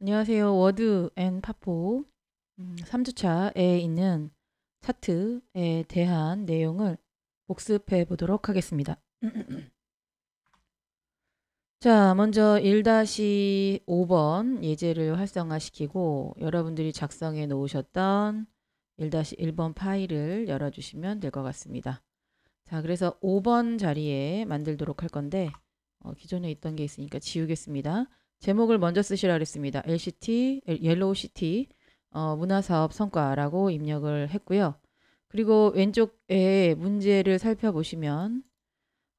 안녕하세요. 워드 앤 파포 3주차에 있는 차트에 대한 내용을 복습해 보도록 하겠습니다. 자, 먼저 1-5번 예제를 활성화시키고 여러분들이 작성해 놓으셨던 1-1번 파일을 열어주시면 될 것 같습니다. 자, 그래서 5번 자리에 만들도록 할 건데 기존에 있던 게 있으니까 지우겠습니다. 제목을 먼저 쓰시라 그랬습니다. LCT, 옐로우 시티 문화사업 성과라고 입력을 했고요. 그리고 왼쪽에 문제를 살펴보시면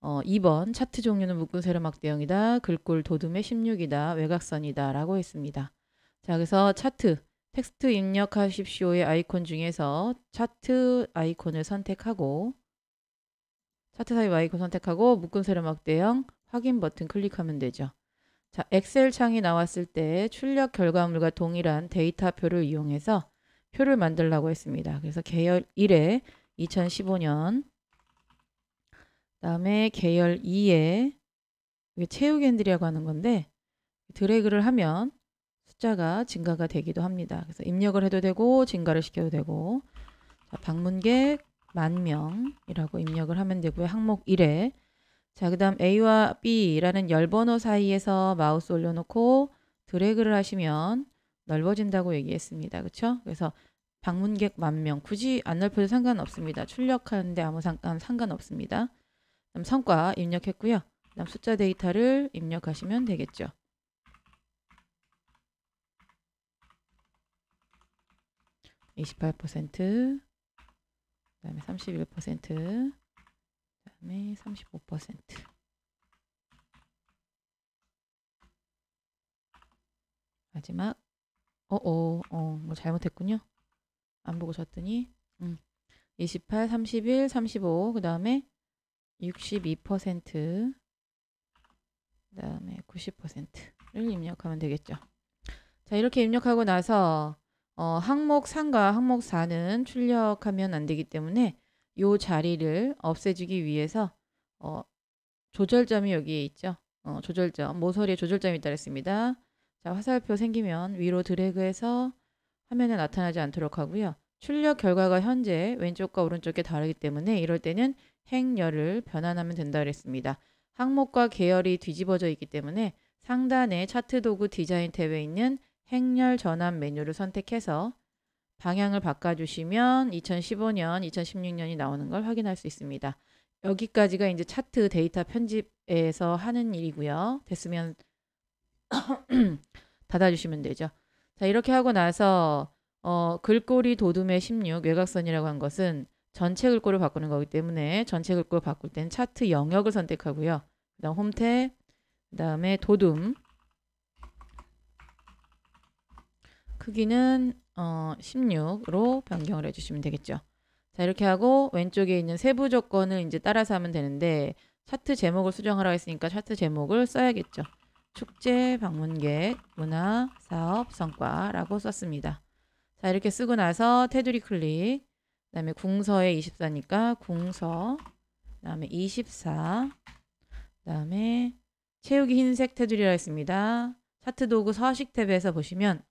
2번 차트 종류는 묶은 세로 막대형이다. 글꼴 도둠의 16이다. 외곽선이다. 라고 했습니다. 자, 그래서 차트 텍스트 입력하십시오의 아이콘 중에서 차트 아이콘을 선택하고 차트 사이 아이콘 선택하고 묶은 세로 막대형 확인 버튼 클릭하면 되죠. 자, 엑셀 창이 나왔을 때 출력 결과물과 동일한 데이터표를 이용해서 표를 만들라고 했습니다. 그래서 계열 1에 2015년, 그다음에 계열 2에 이게 채우기 핸들이라고 하는 건데 드래그를 하면 숫자가 증가가 되기도 합니다. 그래서 입력을 해도 되고 증가를 시켜도 되고, 자, 방문객 10,000명이라고 입력을 하면 되고요. 항목 1에 자, 그 다음 A와 B라는 열번호 사이에서 마우스 올려놓고 드래그를 하시면 넓어진다고 얘기했습니다. 그렇죠? 그래서 방문객 10,000명 굳이 안 넓혀도 상관없습니다. 출력하는데 아무 상관없습니다. 그다음 성과 입력했고요. 그다음 숫자 데이터를 입력하시면 되겠죠. 28%, 그다음에 31%, 그다음에 35%. 마지막 뭐 잘못했군요. 안 보고 줬더니 28, 31, 35, 그 다음에 62%, 그 다음에 90%를 입력하면 되겠죠. 자, 이렇게 입력하고 나서 항목 3과 항목 4는 출력하면 안 되기 때문에 이 자리를 없애주기 위해서 조절점이 여기에 있죠. 조절점, 모서리에 조절점이 있다 그랬습니다. 자, 화살표 생기면 위로 드래그해서 화면에 나타나지 않도록 하고요. 출력 결과가 현재 왼쪽과 오른쪽에 다르기 때문에 이럴 때는 행렬을 변환하면 된다 그랬습니다. 항목과 계열이 뒤집어져 있기 때문에 상단에 차트 도구 디자인 탭에 있는 행렬 전환 메뉴를 선택해서 방향을 바꿔주시면 2015년, 2016년이 나오는 걸 확인할 수 있습니다. 여기까지가 이제 차트 데이터 편집에서 하는 일이고요. 됐으면 닫아주시면 되죠. 자, 이렇게 하고 나서 글꼴이 도둠의 16 외곽선이라고 한 것은 전체 글꼴을 바꾸는 거기 때문에 전체 글꼴을 바꿀 때는 차트 영역을 선택하고요. 그 다음 홈탭, 그 다음에 도둠 크기는 16으로 변경을 해주시면 되겠죠. 자, 이렇게 하고 왼쪽에 있는 세부 조건을 이제 따라서 하면 되는데 차트 제목을 수정하라고 했으니까 차트 제목을 써야겠죠. 축제 방문객 문화 사업 성과라고 썼습니다. 자, 이렇게 쓰고 나서 테두리 클릭, 그 다음에 궁서에 24니까 궁서, 그 다음에 24, 그 다음에 채우기 흰색 테두리라 했습니다. 차트 도구 서식 탭에서 보시면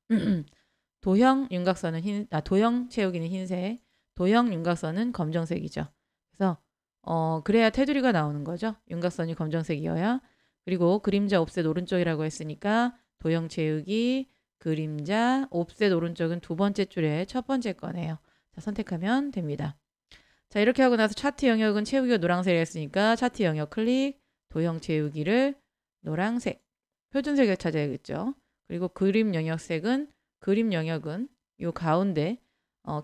도형 윤곽선은 도형 채우기는 흰색, 도형 윤곽선은 검정색이죠. 그래서 그래야 테두리가 나오는 거죠. 윤곽선이 검정색이어야. 그리고 그림자 옵셋 오른쪽이라고 했으니까 도형 채우기 그림자 옵셋 오른쪽은 두 번째 줄에 첫 번째 거네요. 자, 선택하면 됩니다. 자, 이렇게 하고 나서 차트 영역은 채우기가 노란색이었으니까 차트 영역 클릭, 도형 채우기를 노란색, 표준색을 찾아야겠죠. 그리고 그림 영역은 요 가운데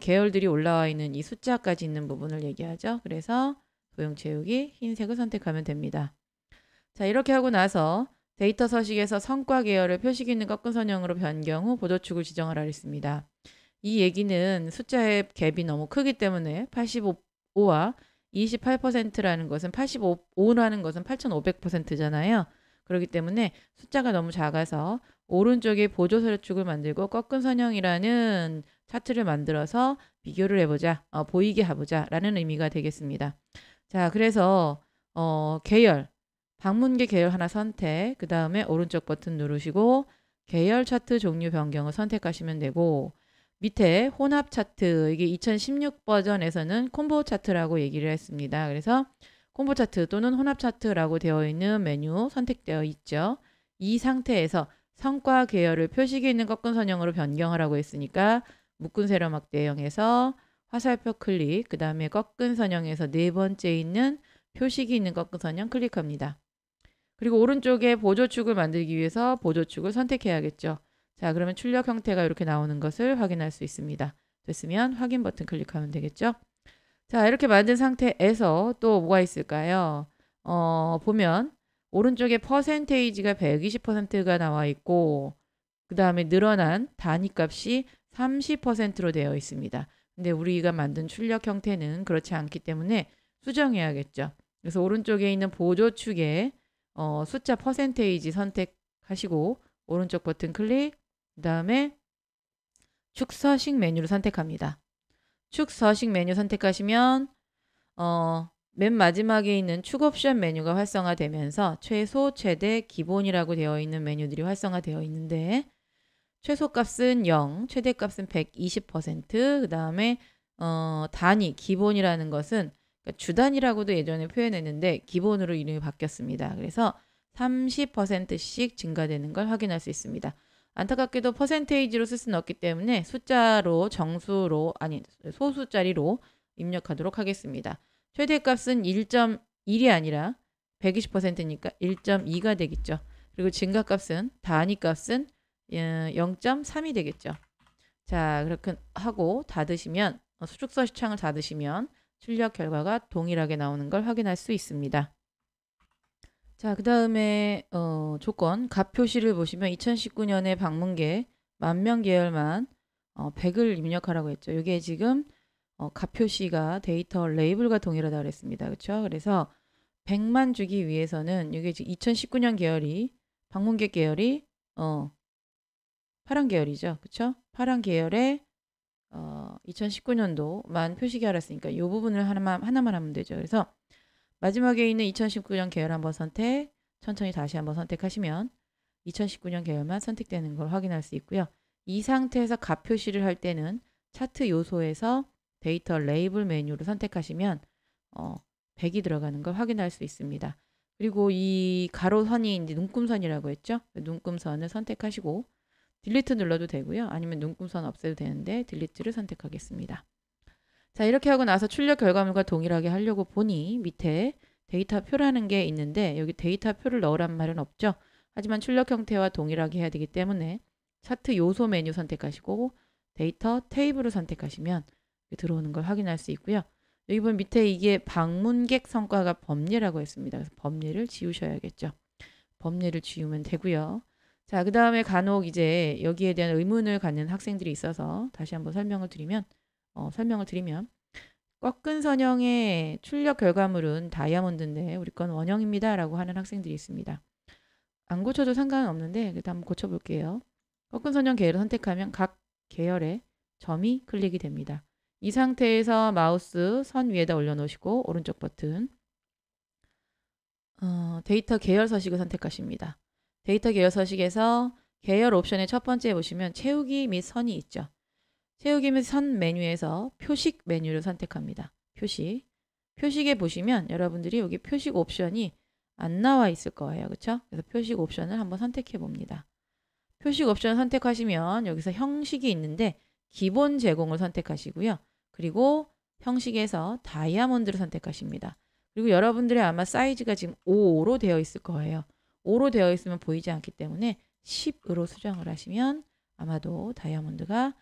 계열들이 올라와 있는 이 숫자까지 있는 부분을 얘기하죠. 그래서 도형 채우기 흰색을 선택하면 됩니다. 자, 이렇게 하고 나서 데이터 서식에서 성과 계열을 표식 있는 꺾은 선형으로 변경 후 보조축을 지정하라 했습니다. 이 얘기는 숫자의 갭이 너무 크기 때문에 85와 28%라는 것은 85라는 것은 8,500%잖아요. 그렇기 때문에 숫자가 너무 작아서 오른쪽에 보조 서류축을 만들고 꺾은 선형이라는 차트를 만들어서 비교를 해보자, 보이게 해보자 라는 의미가 되겠습니다. 자, 그래서 계열 방문객 계열 하나 선택, 그 다음에 오른쪽 버튼 누르시고 계열 차트 종류 변경을 선택하시면 되고 밑에 혼합 차트 이게 2016 버전에서는 콤보 차트라고 얘기를 했습니다. 그래서 콤보 차트 또는 혼합 차트라고 되어 있는 메뉴 선택되어 있죠. 이 상태에서 성과 계열을 표식이 있는 꺾은 선형으로 변경하라고 했으니까 묶은 세로 막대형에서 화살표 클릭, 그 다음에 꺾은 선형에서 네 번째 있는 표식이 있는 꺾은 선형 클릭합니다. 그리고 오른쪽에 보조축을 만들기 위해서 보조축을 선택해야겠죠. 자, 그러면 출력 형태가 이렇게 나오는 것을 확인할 수 있습니다. 됐으면 확인 버튼 클릭하면 되겠죠. 자, 이렇게 만든 상태에서 또 뭐가 있을까요? 보면 오른쪽에 퍼센테이지가 120%가 나와 있고 그 다음에 늘어난 단위값이 30%로 되어 있습니다. 근데 우리가 만든 출력 형태는 그렇지 않기 때문에 수정해야겠죠. 그래서 오른쪽에 있는 보조축에 숫자 퍼센테이지 선택하시고 오른쪽 버튼 클릭, 그 다음에 축서식 메뉴를 선택합니다. 축서식 메뉴 선택하시면 맨 마지막에 있는 축 옵션 메뉴가 활성화되면서 최소, 최대, 기본이라고 되어 있는 메뉴들이 활성화되어 있는데 최소값은 0, 최대값은 120%, 그 다음에 단위, 기본이라는 것은 그러니까 주단위라고도 예전에 표현했는데 기본으로 이름이 바뀌었습니다. 그래서 30%씩 증가되는 걸 확인할 수 있습니다. 안타깝게도 퍼센테이지로 쓸 수는 없기 때문에 숫자로 정수로 아니 소수자리로 입력하도록 하겠습니다. 최대값은 1.1이 아니라 120%니까 1.2가 되겠죠. 그리고 증가값은 단위값은 0.3이 되겠죠. 자, 그렇게 하고 닫으시면 수축서 시창을 닫으시면 출력 결과가 동일하게 나오는 걸 확인할 수 있습니다. 자, 그 다음에 조건 값 표시를 보시면 2019년에 방문객 10,000명 계열만 100을 입력하라고 했죠. 이게 지금 값 표시가 데이터 레이블과 동일하다고 그랬습니다. 그렇죠? 그래서 100만 주기 위해서는 이게 지금 2019년 계열이 방문객 계열이 파란 계열이죠. 그렇죠? 파란 계열에 2019년도만 표시가 알았으니까 이 부분을 하나만 하면 되죠. 그래서 마지막에 있는 2019년 계열 한번 선택, 천천히 다시 한번 선택하시면 2019년 계열만 선택되는 걸 확인할 수 있고요. 이 상태에서 값 표시를 할 때는 차트 요소에서 데이터 레이블 메뉴를 선택하시면 100이 들어가는 걸 확인할 수 있습니다. 그리고 이 가로선이 이제 눈금선이라고 했죠. 눈금선을 선택하시고 딜리트 눌러도 되고요. 아니면 눈금선 없애도 되는데 딜리트를 선택하겠습니다. 자, 이렇게 하고 나서 출력 결과물과 동일하게 하려고 보니 밑에 데이터표라는 게 있는데 여기 데이터표를 넣으란 말은 없죠. 하지만 출력 형태와 동일하게 해야 되기 때문에 차트 요소 메뉴 선택하시고 데이터 테이블을 선택하시면 들어오는 걸 확인할 수 있고요. 여기 보면 밑에 이게 방문객 성과가 범례라고 했습니다. 그래서 범례를 지우셔야겠죠. 범례를 지우면 되고요. 자, 그 다음에 간혹 이제 여기에 대한 의문을 갖는 학생들이 있어서 다시 한번 설명을 드리면 꺾은 선형의 출력 결과물은 다이아몬드인데 우리 건 원형입니다 라고 하는 학생들이 있습니다. 안 고쳐도 상관은 없는데 일단 한번 고쳐볼게요. 꺾은 선형 계열을 선택하면 각 계열에 점이 클릭이 됩니다. 이 상태에서 마우스 선 위에다 올려놓으시고 오른쪽 버튼 데이터 계열 서식을 선택하십니다. 데이터 계열 서식에서 계열 옵션의 첫 번째 보시면 채우기 및 선이 있죠. 채우기 및 선 메뉴에서 표식 메뉴를 선택합니다. 표식에 보시면 여러분들이 여기 표식 옵션이 안 나와 있을 거예요. 그렇죠? 그래서 표식 옵션을 한번 선택해 봅니다. 표식 옵션 선택하시면 여기서 형식이 있는데 기본 제공을 선택하시고요. 그리고 형식에서 다이아몬드를 선택하십니다. 그리고 여러분들의 아마 사이즈가 지금 5로 되어 있을 거예요. 5로 되어 있으면 보이지 않기 때문에 10으로 수정을 하시면 아마도 다이아몬드가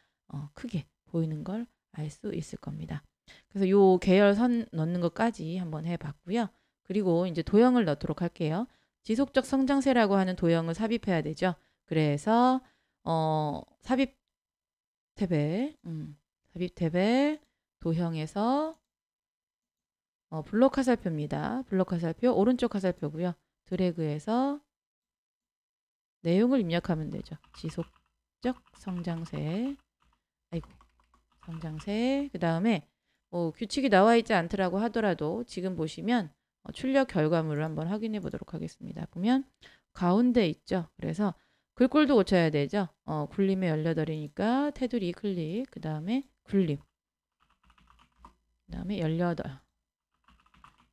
크게 보이는 걸 알 수 있을 겁니다. 그래서 요 계열 선 넣는 것까지 한번 해봤고요. 그리고 이제 도형을 넣도록 할게요. 지속적 성장세라고 하는 도형을 삽입해야 되죠. 그래서 삽입 탭에 도형에서 블록 화살표입니다. 블록 화살표 오른쪽 화살표고요. 드래그해서 내용을 입력하면 되죠. 지속적 성장세 성장세 그 다음에 규칙이 나와 있지 않더라고 하더라도 지금 보시면 출력 결과물을 한번 확인해 보도록 하겠습니다. 보면 가운데 있죠. 그래서 글꼴도 고쳐야 되죠. 굴림의 18이니까 테두리 클릭, 그 다음에 굴림, 그 다음에 18.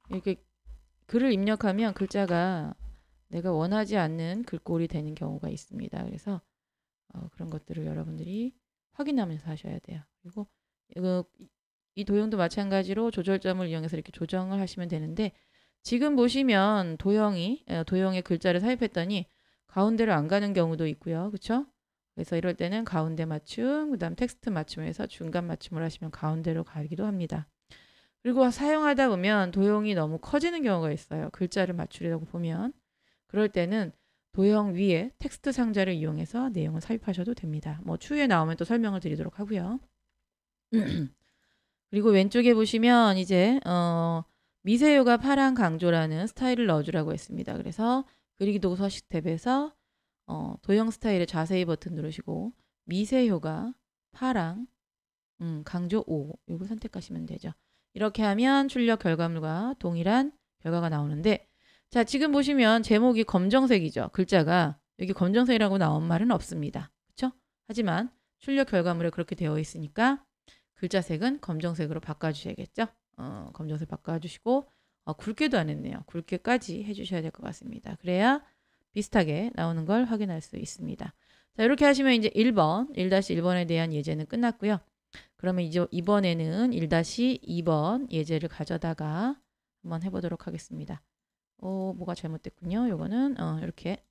이렇게 글을 입력하면 글자가 내가 원하지 않는 글꼴이 되는 경우가 있습니다. 그래서 그런 것들을 여러분들이 확인하면서 하셔야 돼요. 그리고 이 도형도 마찬가지로 조절점을 이용해서 이렇게 조정을 하시면 되는데, 지금 보시면 도형의 글자를 삽입했더니 가운데를 안 가는 경우도 있고요. 그렇죠? 그래서 이럴 때는 가운데 맞춤, 그 다음 텍스트 맞춤에서 중간 맞춤을 하시면 가운데로 가기도 합니다. 그리고 사용하다 보면 도형이 너무 커지는 경우가 있어요. 글자를 맞추려고 보면. 그럴 때는 도형 위에 텍스트 상자를 이용해서 내용을 삽입하셔도 됩니다. 뭐 추후에 나오면 또 설명을 드리도록 하고요. 그리고 왼쪽에 보시면 이제 미세효가 파랑 강조라는 스타일을 넣어주라고 했습니다. 그래서 그리기 도구 서식 탭에서 도형 스타일의 자세히 버튼 누르시고 미세효가 파랑 강조 5 이거 선택하시면 되죠. 이렇게 하면 출력 결과물과 동일한 결과가 나오는데, 자, 지금 보시면 제목이 검정색이죠. 글자가 여기 검정색이라고 나온 말은 없습니다. 그렇죠? 하지만 출력 결과물에 그렇게 되어 있으니까 글자색은 검정색으로 바꿔주셔야겠죠. 검정색 바꿔주시고 굵게도 안 했네요. 굵게까지 해주셔야 될 것 같습니다. 그래야 비슷하게 나오는 걸 확인할 수 있습니다. 자, 이렇게 하시면 이제 1번, 1-1번에 대한 예제는 끝났고요. 그러면 이제 이번에는 1-2번 예제를 가져다가 한번 해보도록 하겠습니다. 뭐가 잘못됐군요. 요거는 이렇게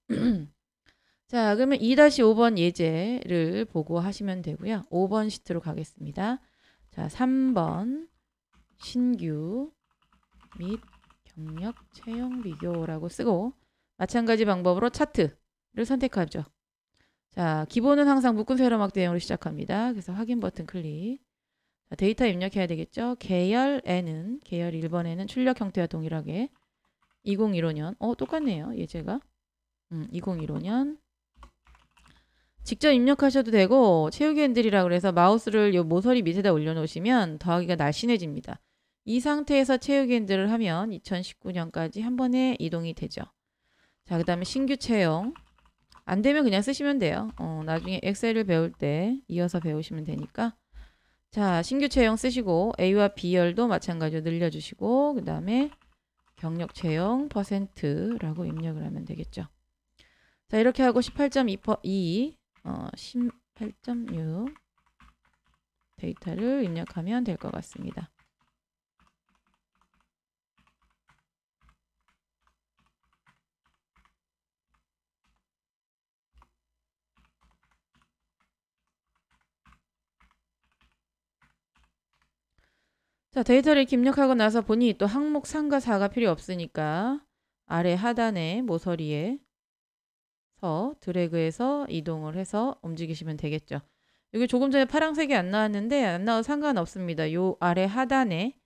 자, 그러면 2-5번 예제를 보고 하시면 되고요. 5번 시트로 가겠습니다. 자, 3번 신규 및 경력 채용 비교라고 쓰고 마찬가지 방법으로 차트를 선택하죠. 자, 기본은 항상 묶은 세로막 대형으로 시작합니다. 그래서 확인 버튼 클릭. 자, 데이터 입력해야 되겠죠. 계열 1번에는 출력 형태와 동일하게 2015년 똑같네요. 예제가 2015년 직접 입력하셔도 되고 채우기 핸들이라고 그래서 마우스를 요 모서리 밑에다 올려놓으시면 더하기가 날씬해집니다. 이 상태에서 채우기 핸들을 하면 2019년까지 한 번에 이동이 되죠. 자, 그 다음에 신규 채용 안 되면 그냥 쓰시면 돼요. 나중에 엑셀을 배울 때 이어서 배우시면 되니까. 자, 신규 채용 쓰시고 A와 B열도 마찬가지로 늘려주시고 그 다음에 경력 채용 %라고 입력을 하면 되겠죠. 자, 이렇게 하고 18.2 18.6 데이터를 입력하면 될 것 같습니다. 자, 데이터를 입력하고 나서 보니 또 항목 3과 4가 필요 없으니까 아래 하단에 모서리에 드래그해서 이동을 해서 움직이시면 되겠죠. 여기 조금 전에 파란색이 안 나왔는데 안 나와도 상관없습니다. 요 아래 하단에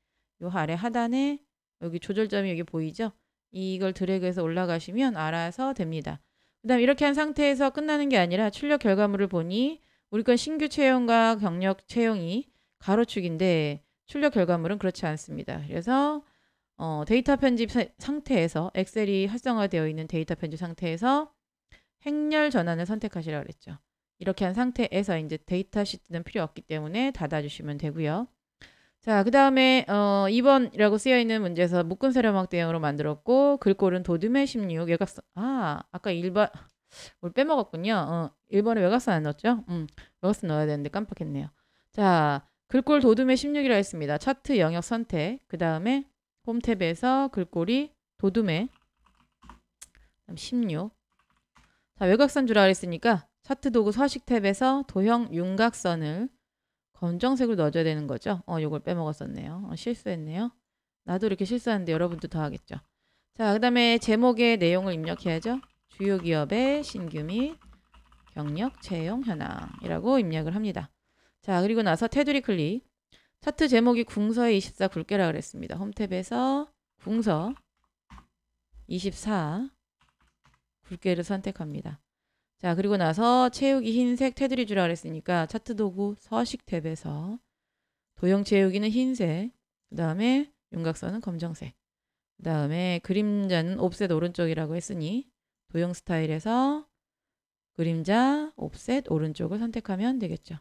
여기 조절점이 여기 보이죠? 이걸 드래그해서 올라가시면 알아서 됩니다. 그 다음 이렇게 한 상태에서 끝나는 게 아니라 출력 결과물을 보니 우리 건 신규 채용과 경력 채용이 가로축인데 출력 결과물은 그렇지 않습니다. 그래서 데이터 편집 상태에서 엑셀이 활성화되어 있는 데이터 편집 상태에서 행렬 전환을 선택하시라고 그랬죠. 이렇게 한 상태에서 이제 데이터 시트는 필요 없기 때문에 닫아주시면 되고요. 자, 그 다음에 2번이라고 쓰여있는 문제에서 묶은 세로막 대형으로 만들었고 글꼴은 도둠의 16 외곽선. 아까 1번 뭘 빼먹었군요. 1번에 외곽선 안 넣었죠? 외곽선 넣어야 되는데 깜빡했네요. 자, 글꼴 도둠의 16이라 했습니다. 차트 영역 선택. 그 다음에 홈 탭에서 글꼴이 도둠의 16. 자, 외곽선 주라 그랬으니까 차트 도구 서식 탭에서 도형 윤곽선을 검정색으로 넣어줘야 되는 거죠. 요걸 빼먹었었네요. 실수했네요. 나도 이렇게 실수하는데 여러분도 더 하겠죠. 자, 그 다음에 제목의 내용을 입력해야죠. 주요 기업의 신규 및 경력 채용 현황이라고 입력을 합니다. 자, 그리고 나서 테두리 클릭. 차트 제목이 궁서의 24 굵게라 그랬습니다. 홈 탭에서 궁서 24 굵게를 선택합니다. 자, 그리고 나서 채우기 흰색 테두리 주라 그랬으니까 차트 도구 서식 탭에서 도형 채우기는 흰색, 그 다음에 윤곽선은 검정색, 그 다음에 그림자는 옵셋 오른쪽이라고 했으니 도형 스타일에서 그림자, 옵셋, 오른쪽을 선택하면 되겠죠.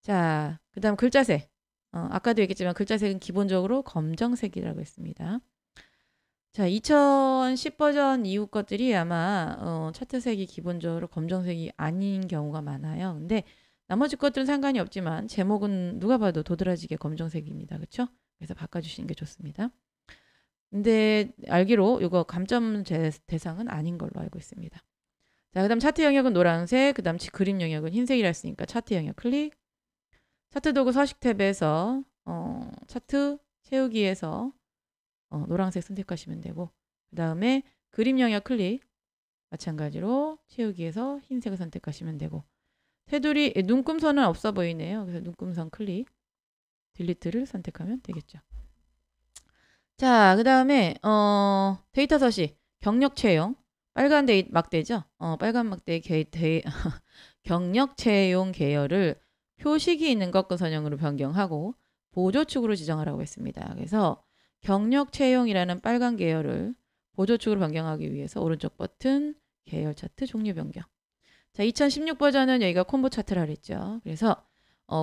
자, 그 다음 글자색. 아까도 얘기했지만 글자색은 기본적으로 검정색이라고 했습니다. 자, 2010 버전 이후 것들이 아마 차트색이 기본적으로 검정색이 아닌 경우가 많아요. 근데 나머지 것들은 상관이 없지만 제목은 누가 봐도 도드라지게 검정색입니다. 그렇죠? 그래서 바꿔주시는 게 좋습니다. 근데 알기로 이거 감점 대상은 아닌 걸로 알고 있습니다. 자, 그 다음 차트 영역은 노란색, 그 다음 그림 영역은 흰색이라 했으니까 차트 영역 클릭. 차트 도구 서식 탭에서 차트 채우기에서 노란색 선택하시면 되고, 그 다음에 그림 영역 클릭. 마찬가지로 채우기에서 흰색을 선택하시면 되고, 테두리 눈금선은 없어 보이네요. 그래서 눈금선 클릭, 딜리트를 선택하면 되겠죠. 자, 그 다음에 데이터 서식, 경력 채용, 빨간 막대죠. 빨간 막대 경력 채용 계열을 표식이 있는 꺾은 선형으로 변경하고 보조축으로 지정하라고 했습니다. 그래서 경력 채용이라는 빨간 계열을 보조축으로 변경하기 위해서 오른쪽 버튼 계열 차트 종류 변경. 자, 2016 버전은 여기가 콤보 차트라 그랬죠. 그래서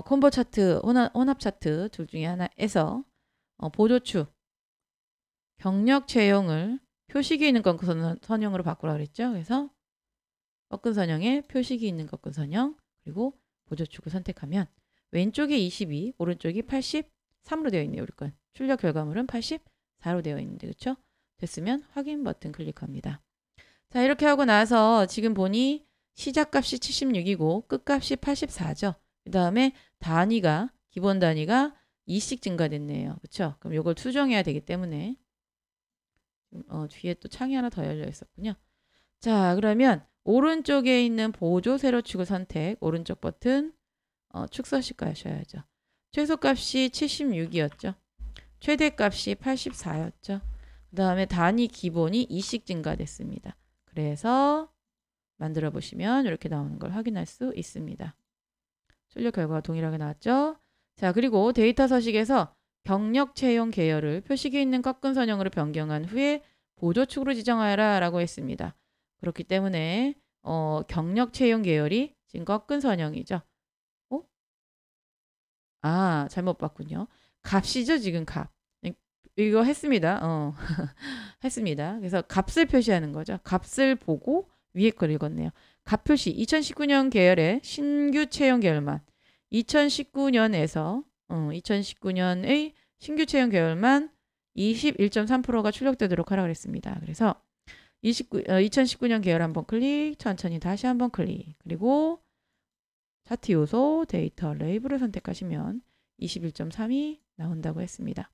콤보 차트, 혼합 차트 둘 중에 하나에서 보조축 경력 채용을 표식이 있는 꺾은 선형으로 바꾸라 그랬죠. 그래서 꺾은 선형에 표식이 있는 꺾은 선형 그리고 보조축을 선택하면 왼쪽에 22, 오른쪽이 83으로 되어 있네요. 우리 건. 출력 결과물은 84로 되어 있는데 그렇죠? 됐으면 확인 버튼 클릭합니다. 자, 이렇게 하고 나서 지금 보니 시작값이 76이고 끝값이 84죠. 그 다음에 단위가 기본 단위가 2씩 증가됐네요. 그렇죠? 그럼 이걸 수정해야 되기 때문에 뒤에 또 창이 하나 더 열려 있었군요. 자, 그러면 오른쪽에 있는 보조 세로축을 선택, 오른쪽 버튼 축서식 가셔야죠. 최소값이 76이었죠. 최대값이 84였죠. 그 다음에 단위 기본이 2씩 증가됐습니다. 그래서 만들어 보시면 이렇게 나오는 걸 확인할 수 있습니다. 출력 결과가 동일하게 나왔죠. 자, 그리고 데이터 서식에서 경력 채용 계열을 표식이 있는 꺾은 선형으로 변경한 후에 보조축으로 지정하여라 라고 했습니다. 그렇기 때문에 경력 채용 계열이 지금 꺾은 선형이죠. 잘못 봤군요. 값이죠, 지금 값. 이거 했습니다. 했습니다. 그래서 값을 표시하는 거죠. 값을 보고 위에 걸 읽었네요. 값 표시 2019년 계열의 신규 채용 계열만 2019년에서 2019년의 신규 채용 계열만 21.3%가 출력되도록 하라 그랬습니다. 그래서 2019년 계열 한번 클릭, 천천히 다시 한번 클릭, 그리고 차트 요소 데이터 레이블을 선택하시면 21.3이 나온다고 했습니다.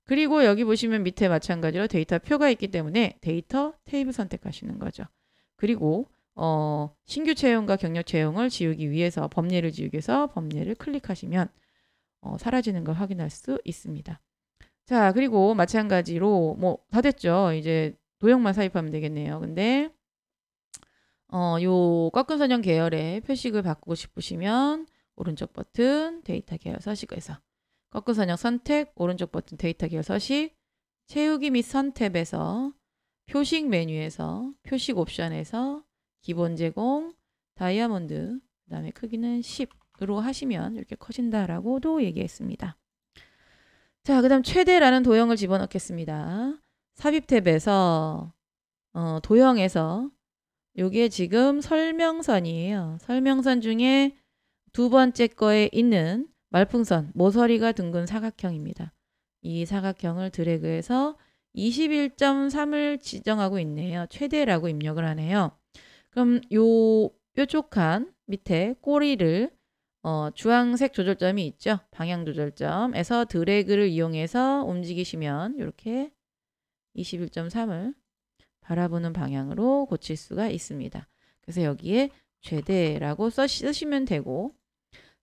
그리고 여기 보시면 밑에 마찬가지로 데이터 표가 있기 때문에 데이터 테이블 선택하시는 거죠. 그리고 신규 채용과 경력 채용을 지우기 위해서 범례를 지우기 위해서 범례를 클릭하시면 사라지는 걸 확인할 수 있습니다. 자, 그리고 마찬가지로 뭐 다 됐죠. 이제 도형만 삽입하면 되겠네요. 근데 요 꺾은 선형 계열의 표식을 바꾸고 싶으시면 오른쪽 버튼 데이터 계열 서식에서 꺾은 선형 선택, 오른쪽 버튼 데이터 계열 서식, 채우기 및 선택에서 표식 메뉴에서 표식 옵션에서 기본 제공, 다이아몬드, 그 다음에 크기는 10으로 하시면 이렇게 커진다라고도 얘기했습니다. 자, 그 다음 최대라는 도형을 집어넣겠습니다. 삽입 탭에서 도형에서 요게 지금 설명선이에요. 설명선 중에 두 번째 거에 있는 말풍선, 모서리가 둥근 사각형입니다. 이 사각형을 드래그해서 21.3을 지정하고 있네요. 최대라고 입력을 하네요. 그럼 요 뾰족한 밑에 꼬리를 주황색 조절점이 있죠. 방향 조절점에서 드래그를 이용해서 움직이시면 이렇게 21.3을 바라보는 방향으로 고칠 수가 있습니다. 그래서 여기에 최대라고 쓰시면 되고,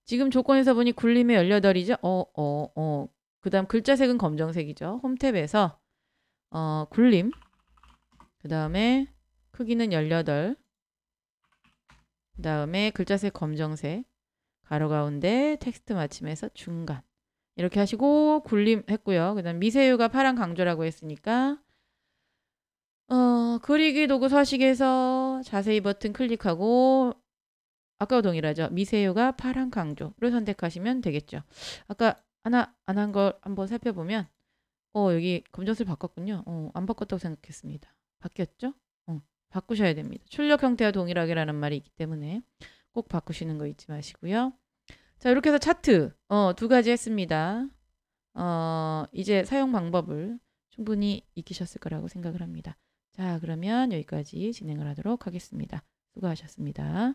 지금 조건에서 보니 굴림의 18이죠. 그 다음 글자색은 검정색이죠. 홈 탭에서 굴림, 그 다음에 크기는 18, 그 다음에 글자색 검정색, 가로 가운데 텍스트 마침에서 중간 이렇게 하시고 굴림 했고요. 그 다음 미세유가 파란 강조라고 했으니까 그리기 도구 서식에서 자세히 버튼 클릭하고 아까와 동일하죠. 미세유가 파란 강조를 선택하시면 되겠죠. 아까 하나 안 한 걸 한번 살펴보면 여기 검정색 바꿨군요. 안 바꿨다고 생각했습니다. 바뀌었죠? 바꾸셔야 됩니다. 출력 형태와 동일하게라는 말이 있기 때문에 꼭 바꾸시는 거 잊지 마시고요. 자, 이렇게 해서 차트 두 가지 했습니다. 이제 사용 방법을 충분히 익히셨을 거라고 생각을 합니다. 자, 그러면 여기까지 진행을 하도록 하겠습니다. 수고하셨습니다.